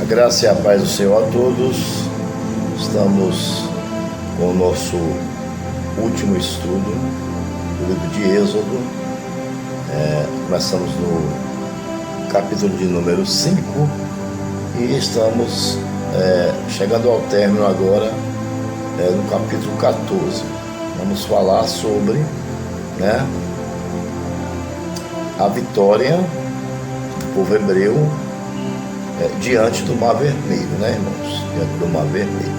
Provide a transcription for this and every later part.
Graça e a paz do Senhor a todos. Estamos com o nosso último estudo do livro de Êxodo. Começamos no capítulo de número 5 e estamos chegando ao término agora no capítulo 14. Vamos falar sobre a vitória do povo hebreu diante do Mar Vermelho, irmãos? Diante do Mar Vermelho.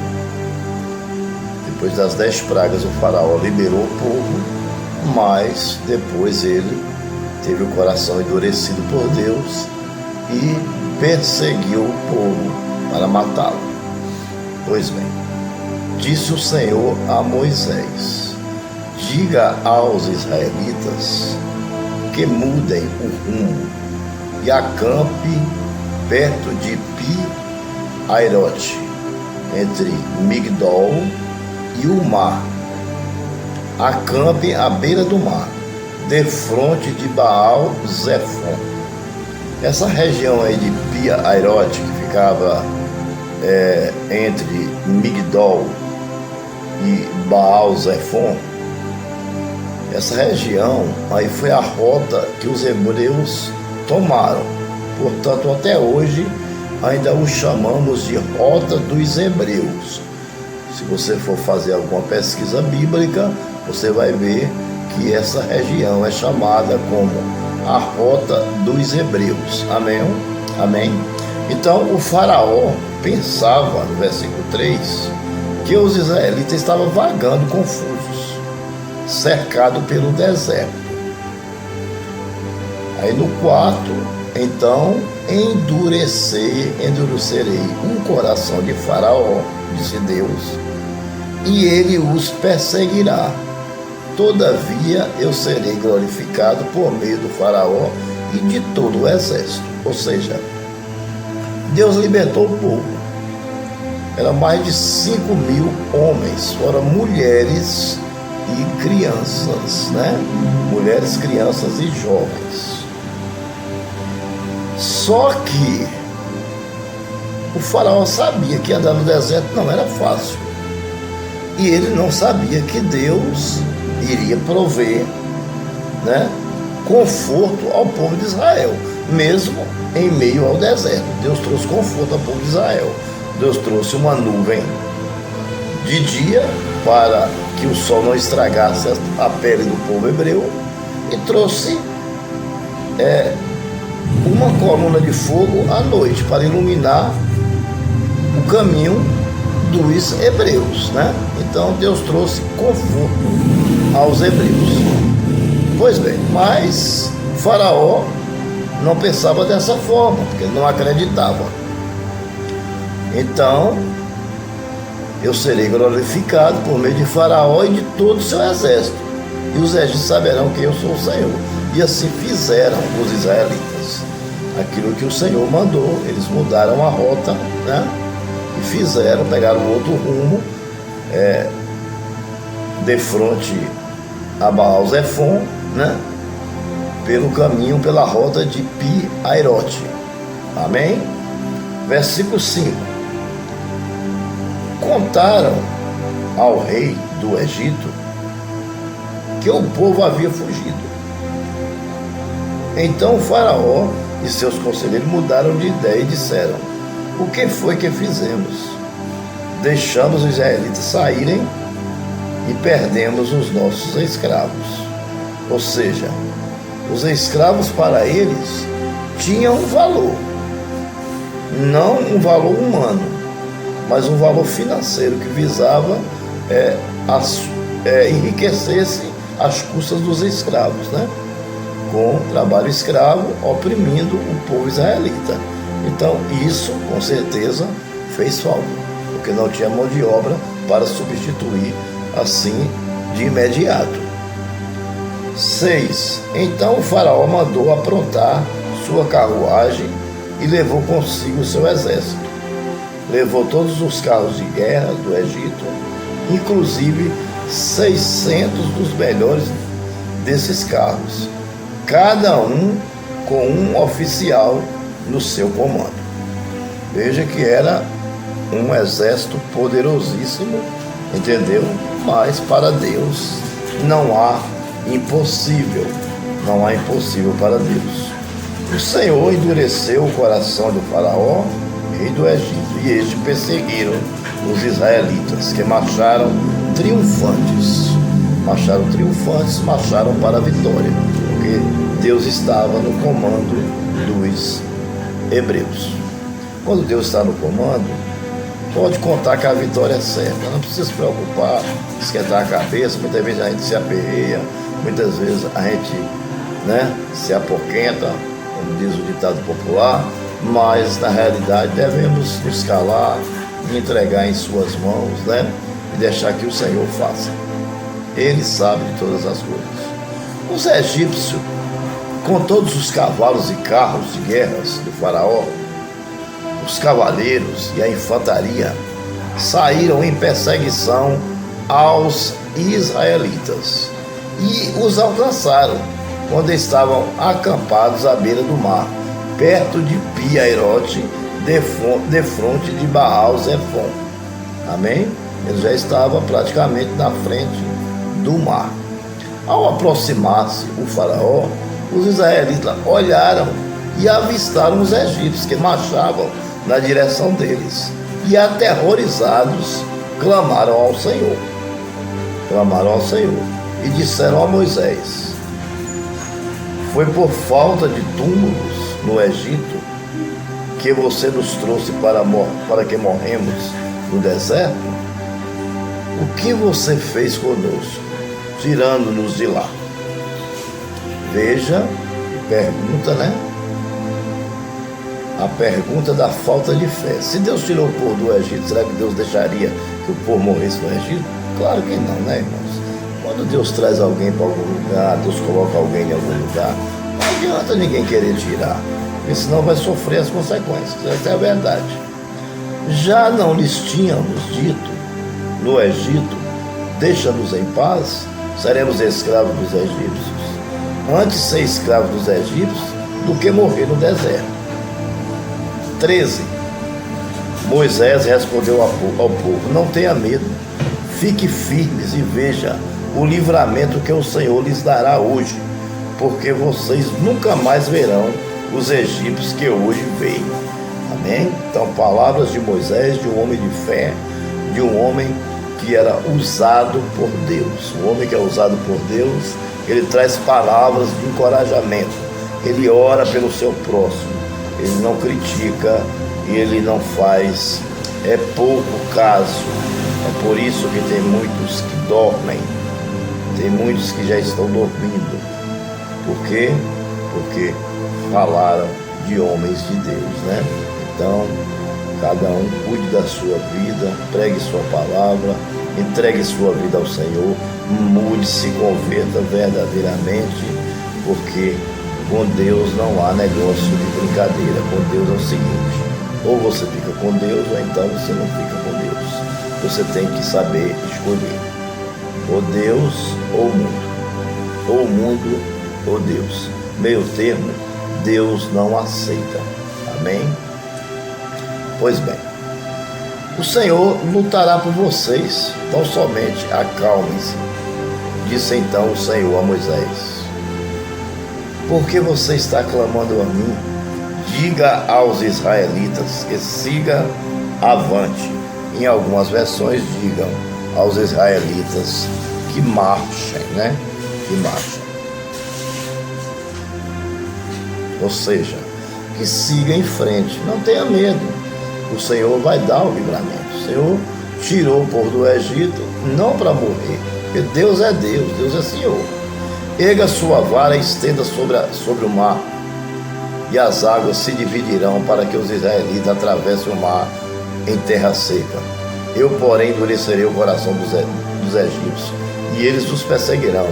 Depois das 10 pragas, o faraó liberou o povo, mas depois ele teve o coração endurecido por Deus e perseguiu o povo para matá-lo. Pois bem, disse o Senhor a Moisés: diga aos israelitas que mudem o rumo e acampe perto de Pi-Hairote, entre Migdol e o mar. Acampe à beira do mar, defronte de Baal-Zefon. Essa região aí de Pi-Hairote, que ficava entre Migdol e Baal-Zefon, essa região aí foi a rota que os hebreus tomaram. Portanto, até hoje ainda o chamamos de Rota dos Hebreus. Se você for fazer alguma pesquisa bíblica, você vai ver que essa região é chamada como a Rota dos Hebreus. Amém? Amém? Então, o faraó pensava, no versículo 3, que os israelitas estavam vagando confusos, cercados pelo deserto. Aí no 4, então endurecerei um coração de faraó, disse Deus, e ele os perseguirá. Todavia eu serei glorificado por meio do faraó e de todo o exército. Ou seja, Deus libertou o povo. Eram mais de 5.000 homens, fora mulheres e crianças, Mulheres, crianças e jovens. Só que o faraó sabia que andar no deserto não era fácil. E ele não sabia que Deus iria prover conforto ao povo de Israel, mesmo em meio ao deserto. Deus trouxe conforto ao povo de Israel. Deus trouxe uma nuvem de dia para que o sol não estragasse a pele do povo hebreu, e trouxe uma coluna de fogo à noite para iluminar o caminho dos hebreus, Então Deus trouxe conforto aos hebreus. Pois bem, mas Faraó não pensava dessa forma, porque ele não acreditava. Então, eu serei glorificado por meio de Faraó e de todo o seu exército, e os egípcios saberão que eu sou o Senhor. E assim fizeram os israelitas aquilo que o Senhor mandou. Eles mudaram a rota, e pegaram outro rumo, de frente a Baal-Zefon, pelo caminho, pela rota de Pi-Hairote. Amém? Versículo 5. Contaram ao rei do Egito que o povo havia fugido. Então o faraó e seus conselheiros mudaram de ideia e disseram: o que foi que fizemos? Deixamos os israelitas saírem e perdemos os nossos escravos. Ou seja, os escravos para eles tinham um valor, não um valor humano, mas um valor financeiro que visava enriquecer-se às custas dos escravos, com trabalho escravo, oprimindo o povo israelita. Então isso com certeza fez falta, porque não tinha mão de obra para substituir assim de imediato. 6. Então o faraó mandou aprontar sua carruagem e levou consigo o seu exército. Levou todos os carros de guerra do Egito, inclusive 600 dos melhores desses carros, cada um com um oficial no seu comando. Veja que era um exército poderosíssimo, entendeu? Mas para Deus não há impossível, não há impossível para Deus. O Senhor endureceu o coração do faraó, rei do Egito, e eles perseguiram os israelitas, que marcharam triunfantes, marcharam para a vitória, porque Deus estava no comando dos hebreus. Quando Deus está no comando, pode contar que a vitória é certa, não precisa se preocupar, esquentar a cabeça. Muitas vezes a gente se aperreia, muitas vezes a gente, se apoquenta, como diz o ditado popular, mas na realidade devemos nos calar e entregar em suas mãos, e deixar que o Senhor faça. Ele sabe de todas as coisas. Os egípcios, com todos os cavalos e carros de guerras do faraó, os cavaleiros e a infantaria saíram em perseguição aos israelitas e os alcançaram quando estavam acampados à beira do mar, perto de Pi-Hairote, defronte de Baal-Zephon. Amém? Ele já estava praticamente na frente do mar. Ao aproximar-se o faraó, os israelitas olharam e avistaram os egípcios que marchavam na direção deles, e aterrorizados clamaram ao Senhor e disseram a Moisés: foi por falta de túmulos no Egito que você nos trouxe para que morremos no deserto? O que você fez conosco, tirando-nos de lá? Veja, pergunta, a pergunta da falta de fé. Se Deus tirou o povo do Egito, será que Deus deixaria que o povo morresse no Egito? Claro que não, irmãos? Quando Deus traz alguém para algum lugar, Deus coloca alguém em algum lugar, não adianta ninguém querer tirar, porque senão vai sofrer as consequências. Essa é a verdade. Já não lhes tínhamos dito no Egito: deixa-nos em paz, seremos escravos dos egípcios. Antes ser escravo dos egípcios do que morrer no deserto. 13. Moisés respondeu ao povo: não tenha medo, fique firmes e veja o livramento que o Senhor lhes dará hoje, porque vocês nunca mais verão os egípcios que hoje veem. Amém? Então, palavras de Moisés, de um homem de fé, de um homem que era usado por Deus. O homem que é usado por Deus, ele traz palavras de encorajamento, ele ora pelo seu próximo, ele não critica e ele não faz pouco caso. É por isso que tem muitos que dormem, tem muitos que já estão dormindo. Por quê? Porque falaram de homens de Deus, Então, cada um cuide da sua vida, pregue sua palavra, entregue sua vida ao Senhor, mude, se converta verdadeiramente, porque com Deus não há negócio de brincadeira. Com Deus é o seguinte: ou você fica com Deus, ou então você não fica com Deus. Você tem que saber escolher: ou Deus ou o mundo, ou o mundo ou Deus. Meio termo, Deus não aceita. Amém? Pois bem, o Senhor lutará por vocês, tão somente acalmem-se. Disse então o Senhor a Moisés: por que você está clamando a mim? Diga aos israelitas que siga avante. Em algumas versões digam aos israelitas que marchem, Que marchem. Ou seja, que siga em frente, não tenha medo. O Senhor vai dar o livramento. O Senhor tirou o povo do Egito não para morrer, porque Deus é Deus, Deus é Senhor. Erga sua vara e estenda sobre o mar, e as águas se dividirão para que os israelitas atravessem o mar em terra seca. Eu, porém, endurecerei o coração dos egípcios, e eles os perseguirão,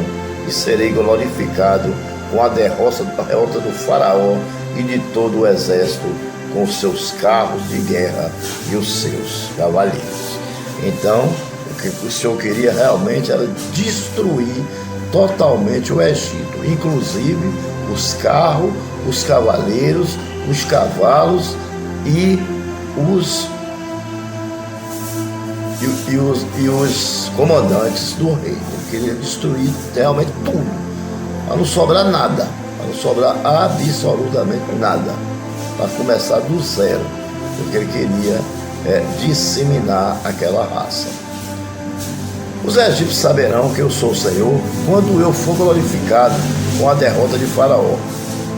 e serei glorificado com a derrota do faraó e de todo o exército, com os seus carros de guerra e os seus cavaleiros. Então, o que o Senhor queria realmente era destruir totalmente o Egito, inclusive os carros, os cavaleiros, os cavalos e os os comandantes do rei. Ele queria destruir realmente tudo, para não sobrar nada, para não sobrar absolutamente nada, para começar do zero, porque ele queria disseminar aquela raça. Os egípcios saberão que eu sou o Senhor quando eu for glorificado com a derrota de Faraó,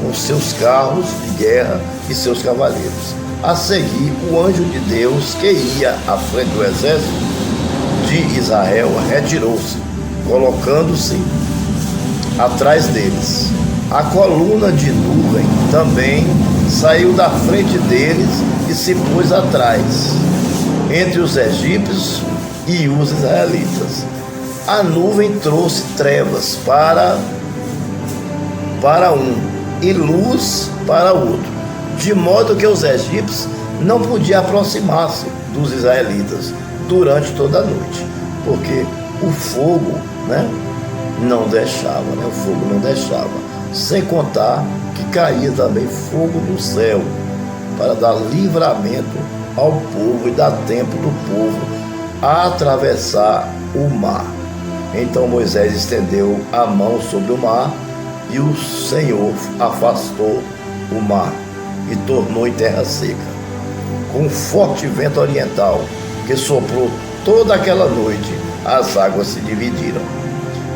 com seus carros de guerra e seus cavaleiros. A seguir, o anjo de Deus, que ia à frente do exército de Israel, retirou-se, colocando-se atrás deles. A coluna de nuvem também saiu da frente deles e se pôs atrás, entre os egípcios e os israelitas. A nuvem trouxe trevas para um e luz para o outro, de modo que os egípcios não podiam aproximar-se dos israelitas durante toda a noite, porque o fogo, não deixava, o fogo não deixava, sem contar que caía também fogo do céu para dar livramento ao povo e dar tempo do povo a atravessar o mar. Então Moisés estendeu a mão sobre o mar e o Senhor afastou o mar e tornou em terra seca, com um forte vento oriental que soprou toda aquela noite. As águas se dividiram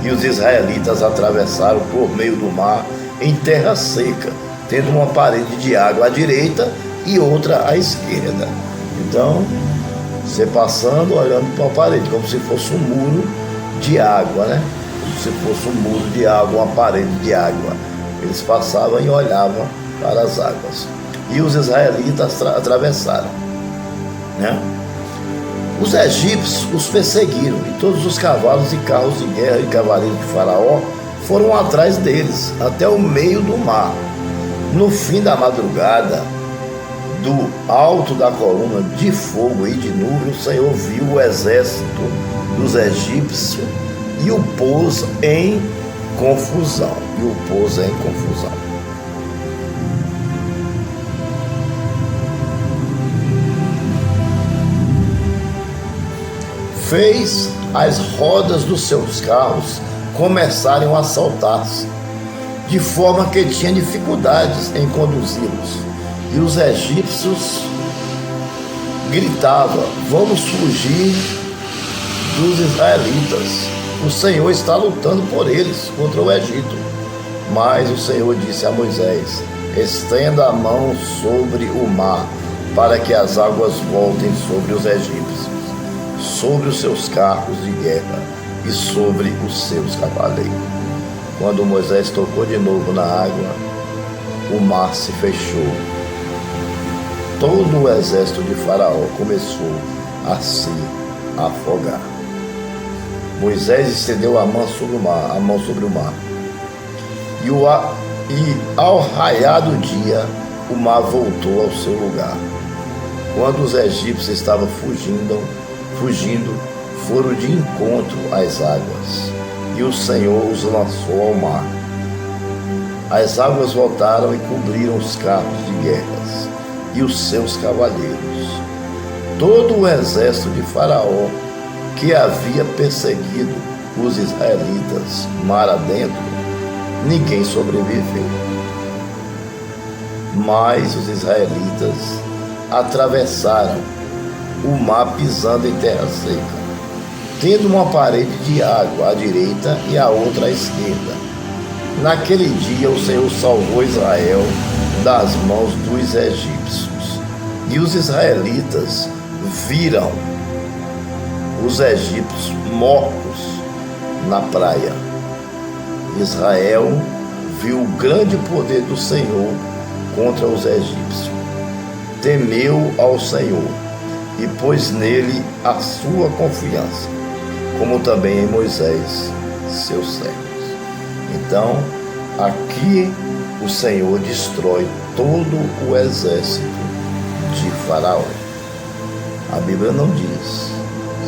e os israelitas atravessaram por meio do mar em terra seca, tendo uma parede de água à direita e outra à esquerda. Então, você passando, olhando para a parede, como se fosse um muro de água, Como se fosse um muro de água, uma parede de água. Eles passavam e olhavam para as águas. E os israelitas atravessaram, Os egípcios os perseguiram, e todos os cavalos e carros de guerra e cavaleiros de Faraó foram atrás deles, até o meio do mar. No fim da madrugada, do alto da coluna de fogo e de nuvem, o Senhor viu o exército dos egípcios e o pôs em confusão. Fez as rodas dos seus carros começarem a saltar-se, de forma que tinha dificuldades em conduzi-los. E os egípcios gritavam: vamos fugir dos israelitas, o Senhor está lutando por eles contra o Egito. Mas o Senhor disse a Moisés: estenda a mão sobre o mar, para que as águas voltem sobre os egípcios, sobre os seus carros de guerra e sobre os seus cavaleiros. Quando Moisés tocou de novo na água, o mar se fechou. Todo o exército de Faraó começou a se afogar. Moisés estendeu a mão sobre o mar, e ao raiar do dia, o mar voltou ao seu lugar. Quando os egípcios estavam fugindo, foram de encontro às águas, e o Senhor os lançou ao mar. As águas voltaram e cobriram os carros de guerras e os seus cavaleiros. Todo o exército de Faraó, que havia perseguido os israelitas mar adentro, ninguém sobreviveu. Mas os israelitas atravessaram o mar pisando em terra seca, tendo uma parede de água à direita e a outra à esquerda. Naquele dia o Senhor salvou Israel das mãos dos egípcios, e os israelitas viram os egípcios mortos na praia. Israel viu o grande poder do Senhor contra os egípcios, temeu ao Senhor e pôs nele a sua confiança, como também em Moisés, seus servos. Então, aqui o Senhor destrói todo o exército de Faraó. A Bíblia não diz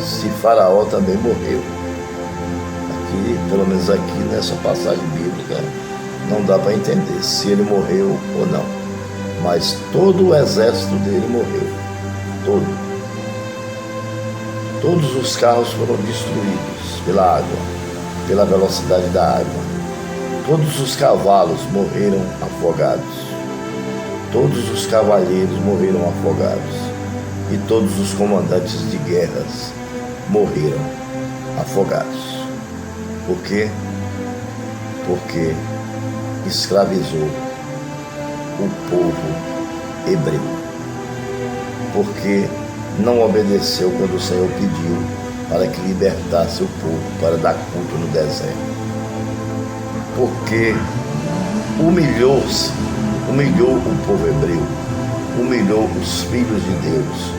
se Faraó também morreu. Aqui, pelo menos aqui nessa passagem bíblica, não dá para entender se ele morreu ou não. Mas todo o exército dele morreu. todo. Todos os carros foram destruídos pela água, pela velocidade da água. Todos os cavalos morreram afogados. Todos os cavalheiros morreram afogados. E todos os comandantes de guerras morreram afogados. Por quê? Porque escravizou o povo hebreu. Porque não obedeceu quando o Senhor pediu para que libertasse o povo para dar culto no deserto. Porque humilhou-se, humilhou o povo hebreu, humilhou os filhos de Deus,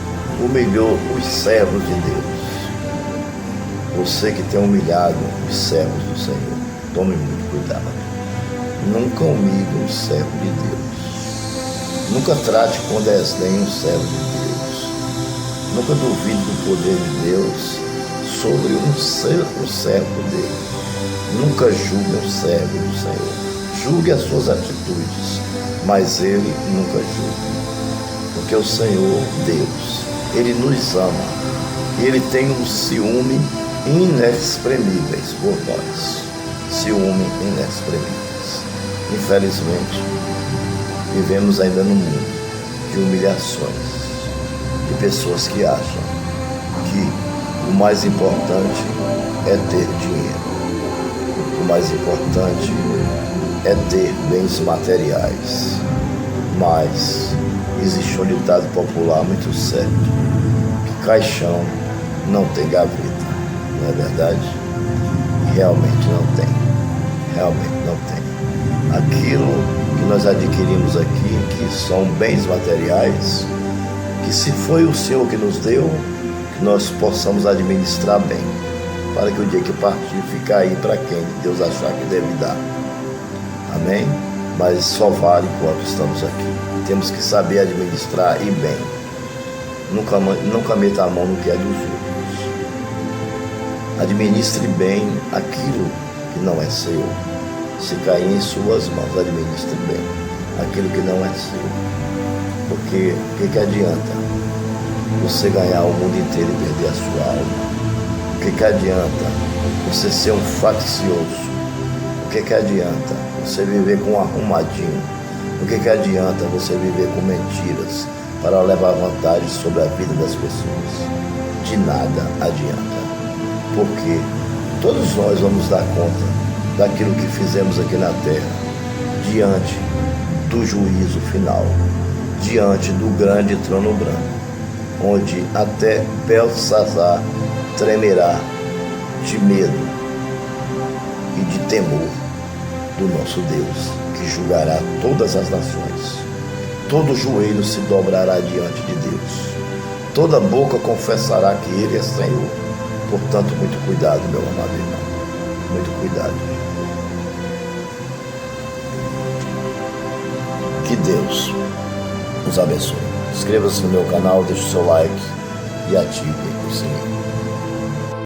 humilhou os servos de Deus. Você que tem humilhado os servos do Senhor, tome muito cuidado. Nunca humilhe um servo de Deus. Nunca trate com desdém um servo de Deus. Nunca duvide do poder de Deus sobre um servo dele. Nunca julgue um servo do Senhor. Julgue as suas atitudes, mas ele nunca julgue. Porque o Senhor, Deus, ele nos ama. E ele tem um ciúme inexprimíveis por nós. Ciúme inexprimíveis. Infelizmente, vivemos ainda num mundo de humilhações. De pessoas que acham que o mais importante é ter dinheiro. O mais importante é ter bens materiais. Mas existe um ditado popular muito certo, que caixão não tem gaveta, não é verdade? E realmente não tem. Realmente não tem. Aquilo que nós adquirimos aqui, que são bens materiais, que se foi o Senhor que nos deu, que nós possamos administrar bem, para que o dia que partir fique aí para quem Deus achar que deve dar. Amém? Mas só vale enquanto estamos aqui. Temos que saber administrar e bem. Nunca meta a mão no que é dos outros. Administre bem aquilo que não é seu. Se cair em suas mãos, administre bem aquilo que não é seu. Porque o que adianta você ganhar o mundo inteiro e perder a sua alma? O que adianta você ser um faccioso? O que adianta você viver com um arrumadinho? O que adianta você viver com mentiras para levar vantagem sobre a vida das pessoas? De nada adianta. Porque todos nós vamos dar conta daquilo que fizemos aqui na terra, diante do juízo final, diante do grande trono branco, onde até Belsazar tremerá de medo e de temor do nosso Deus, que julgará todas as nações. Todo joelho se dobrará diante de Deus. Toda boca confessará que Ele é Senhor. Portanto, muito cuidado, meu amado irmão. Muito cuidado. Que Deus nos abençoe. Inscreva-se no meu canal, deixe o seu like e ative o sininho.